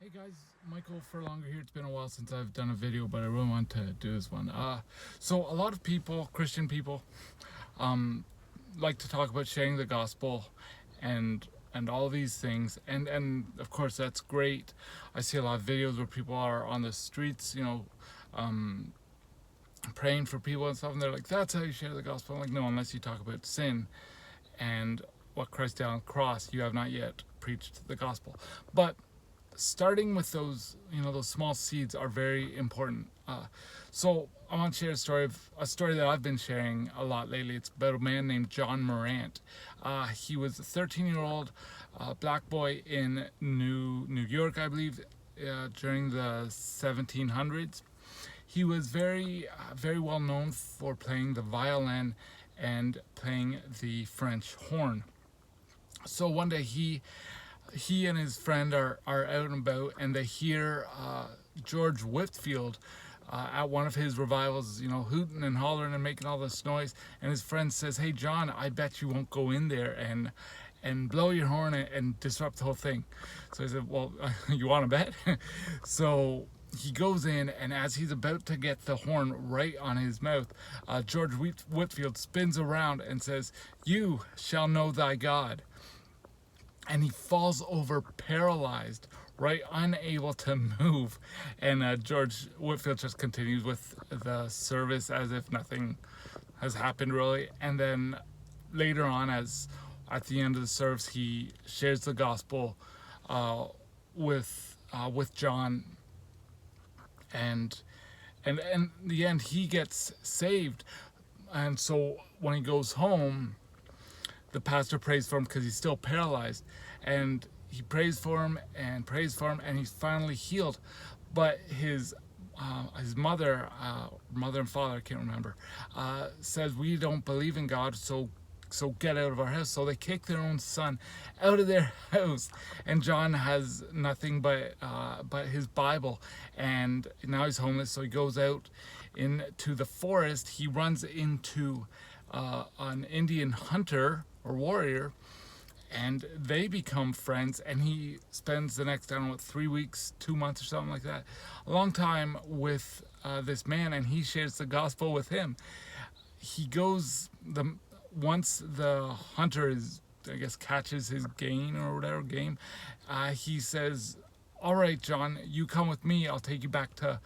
Hey guys, Michael Furlonger here. It's been a while since I've done a video, but I really want to do this one. So a lot of people, Christian people, like to talk about sharing the gospel and all these things, and of course that's great. I see a lot of videos where people are on the streets, praying for people and stuff, and they're like, "That's how you share the gospel." I'm like, no, unless you talk about sin and what Christ did on the cross, you have not yet preached the gospel. But starting with those, those small seeds are very important. So I want to share a story that I've been sharing a lot lately. It's about a man named John Marrant. He was a 13-year-old black boy in New York, I believe, during the 1700s. He was very well known for playing the violin and playing the French horn. So one day he and his friend are out and about, and they hear George Whitfield at one of his revivals, hooting and hollering and making all this noise. And his friend says, "Hey John, I bet you won't go in there and blow your horn and disrupt the whole thing." So he said, "Well, you want to bet?" So he goes in, and as he's about to get the horn right on his mouth, George Whitfield spins around and says, "You shall know thy God." And he falls over paralyzed, right, unable to move. And George Whitfield just continues with the service as if nothing has happened, really. And then later on, as at the end of the service, he shares the gospel with John, and in the end, he gets saved. And so when he goes home, the pastor prays for him because he's still paralyzed, and he prays for him, and he's finally healed. But his mother and father, I can't remember, says, "We don't believe in God, so get out of our house." So they kick their own son out of their house, and John has nothing but his Bible, and now he's homeless. So he goes out into the forest. He runs into an Indian hunter or warrior, and they become friends, and he spends the next, I don't know, 3 weeks, 2 months or something like that, a long time with this man, and he shares the gospel with him. He goes, once the hunter catches his game, he says, "All right, John, you come with me. I'll take you back to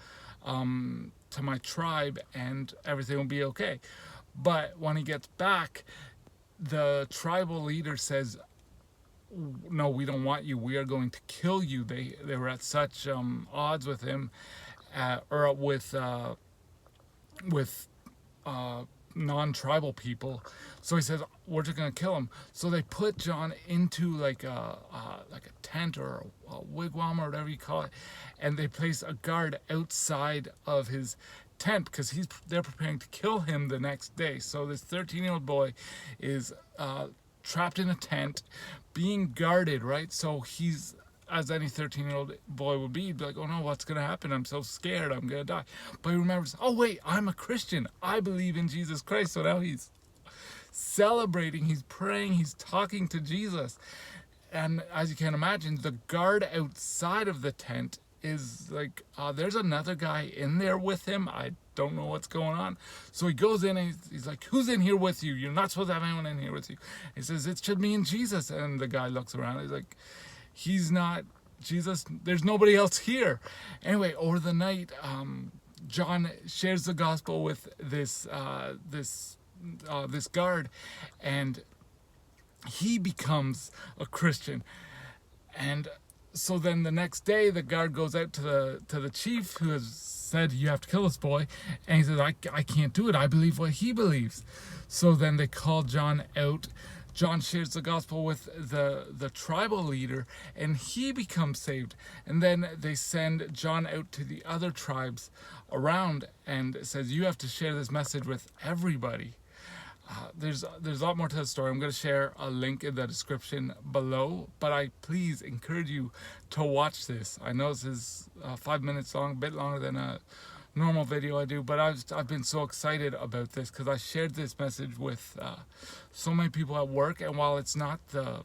my tribe, and everything will be okay." But when he gets back, the tribal leader says, "No, we don't want you. We are going to kill you." They were at such odds with him, or with non-tribal people. So he says, "We're just gonna kill him." So they put John into like a tent or a wigwam or whatever you call it, and they place a guard outside of his tent because they're preparing to kill him the next day. So this 13-year-old boy is trapped in a tent, being guarded, right? So he's, as any 13-year-old boy would be, he'd be like, "Oh no, what's gonna happen? I'm so scared, I'm gonna die." But he remembers, "Oh wait, I'm a Christian. I believe in Jesus Christ." So now he's celebrating, he's praying, he's talking to Jesus. And as you can imagine, the guard outside of the tent is like, there's another guy in there with him. I don't know what's going on. So he goes in, and he's like, "Who's in here with you? You're not supposed to have anyone in here with you." He says, "It's just me and Jesus." And the guy looks around, he's like, "He's not Jesus. There's nobody else here." Anyway, over the night, John shares the gospel with this guard, and he becomes a Christian. And so then the next day, the guard goes out to the chief, who has said, "You have to kill this boy," and he says, I can't do it. I believe what he believes." So then they call John out. John shares the gospel with the tribal leader, and he becomes saved. And then they send John out to the other tribes around and says, "You have to share this message with everybody." There's a lot more to the story. I'm going to share a link in the description below, but I please encourage you to watch this. I know this is 5 minutes long, a bit longer than a normal video I do, but I've been so excited about this because I shared this message with so many people at work, and while it's not the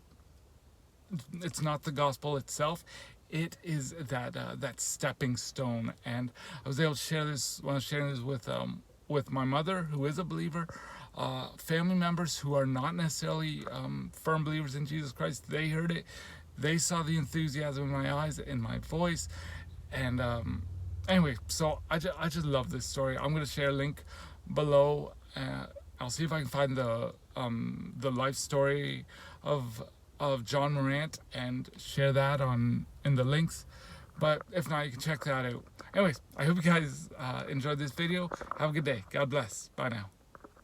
gospel itself, it is that stepping stone. And I was able to share this when I was sharing this with my mother, who is a believer, family members who are not necessarily firm believers in Jesus Christ. They heard it, they saw the enthusiasm in my eyes, in my voice, and anyway, so I just love this story. I'm going to share a link below. I'll see if I can find the life story of John Marrant and share that in the links. But if not, you can check that out. Anyways, I hope you guys enjoyed this video. Have a good day. God bless. Bye now.